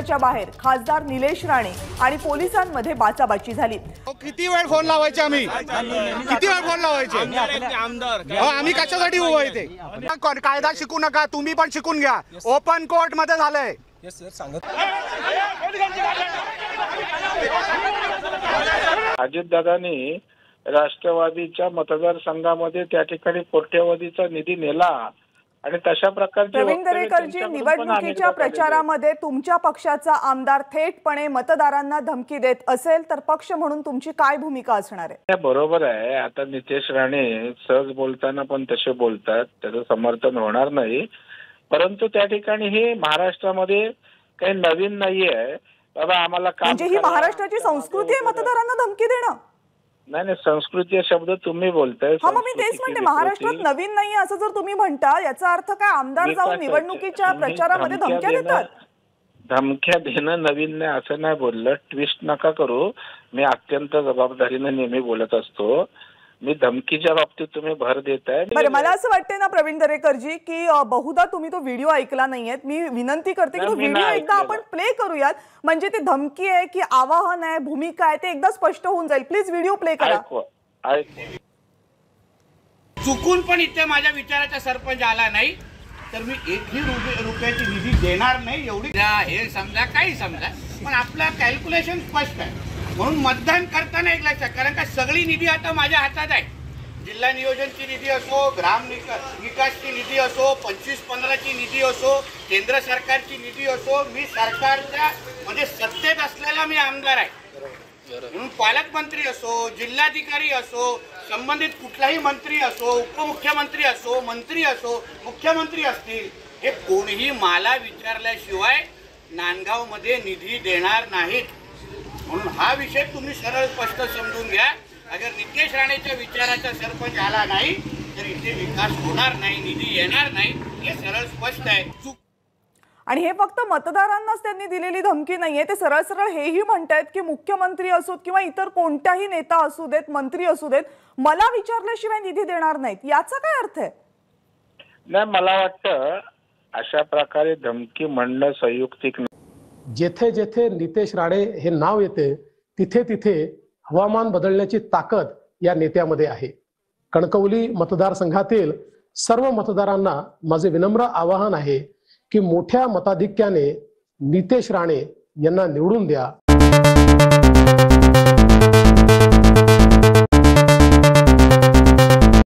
च्या बाहेर खासदार निलेश राणे आणि पोलिसांमध्ये बाचाबाची झाली। किती वेळ फोन लावायचे आम्ही, किती वेळ फोन लावायचे आम्ही कशासाठी उभं इथे? कायदा शिकू नका, तुम्ही पण शिकून घ्या। ओपन कोर्ट मध्ये झालंय। अजितदादांनी राष्ट्रवादीच्या मतदारसंघामध्ये त्या ठिकाणी कोट्यवधीचा निधी नेला आणि तशा प्रकारचे प्रवीण दरेकरजी, निवडणुकीच्या प्रचारामध्ये तुमच्या पक्षाचा आमदार थेटपणे मतदारांना धमकी देत असेल तर पक्ष म्हणून तुमची काय भूमिका असणार आहे? बरोबर आहे। आता नितेश राणे सहज बोलताना पण तसे बोलतात, त्याचं समर्थन होणार नाही। परंतु त्या ठिकाणी हे महाराष्ट्रामध्ये काही नवीन नाहीये बाबा। आम्हाला म्हणजे ही महाराष्ट्राची संस्कृती आहे मतदारांना धमकी देणं? नाही, संस्कृती हा शब्द तुम्ही बोलताय। हा, मग मी तेच म्हणते, महाराष्ट्रात नवीन नाही असं जर तुम्ही म्हणता याचा अर्थ काय आमदार जाऊन निवडणुकीच्या प्रचारामध्ये धमक्या देतात? धमक्या देणं नवीन नाही असं नाही बोललं। ट्विस्ट नका करू, मी अत्यंत जबाबदारीने नेहमी बोलत असतो। मी धमकीच्या बाबतीत तुम्ही भर देताय। बरं, मला असं वाटतंय ना प्रवीण दरेकरजी की बहुधा तुम्ही तो व्हिडिओ ऐकला नाहीये। मी विनंती करते की तो व्हिडिओ एकदा आपण प्ले करूयात, म्हणजे ती धमकी आहे की आवाहन आहे, भूमिका आहे, ते एकदा स्पष्ट होऊन जाईल। प्लीज व्हिडिओ प्ले करा। चुकून पण इथे माझ्या विचाराचा सरपंच आला नाही तर मी एकही रुपयाची निधी देणार नाही, एवढी हे समजा, काही समजा, पण आपलं कॅल्क्युलेशन स्पष्ट आहे। म्हणून मतदान करताना एक लक्षात, कारण का सगळी निधी आता माझ्या हातात आहे। जिल्हा नियोजनची निधी असो, ग्राम विकासची निधी असो, 25-15ची निधी असो, केंद्र सरकारची निधी असो, मी सरकारच्या म्हणजे सत्तेत असलेला मी आमदार आहे। म्हणून पालकमंत्री असो, जिल्हाधिकारी असो, संबंधित कुठलाही मंत्री असो, उपमुख्यमंत्री असो, मंत्री असो, मुख्यमंत्री असतील, हे कोणीही मला विचारल्याशिवाय नांदगावमध्ये निधी देणार नाहीत। म्हणून हा विषय तुम्ही सरळ स्पष्ट समजून घ्या। अगर नितेश राणेच्या विचाराचा सरपंच आला नाही तर इथे विकास होणार नाही, निधी येणार नाही, हे सरळ स्पष्ट आहे। आणि हे फक्त मतदारांनाच त्यांनी दिलेली धमकी नाहीये, ते सरळ सरळ हेही म्हणतायत की मुख्यमंत्री असोत किंवा इतर कोणताही नेता असू देत, मंत्री असू देत, मला विचारल्याशिवाय निधी देणार नाहीत। याचा काय अर्थ आहे? नाही, मला वाटतं अशा प्रकारे धमकी म्हणणं संयुक्तिक नाही। जेथे जेथे नितेश राणे हे नाव येते तिथे तिथे हवामान बदलण्याची ताकद या नेत्यामध्ये आहे। कणकवली मतदारसंघातील सर्व मतदारांना माझे विनम्र आवाहन आहे की मोठ्या मताधिक्याने नितेश राणे यांना निवडून द्या।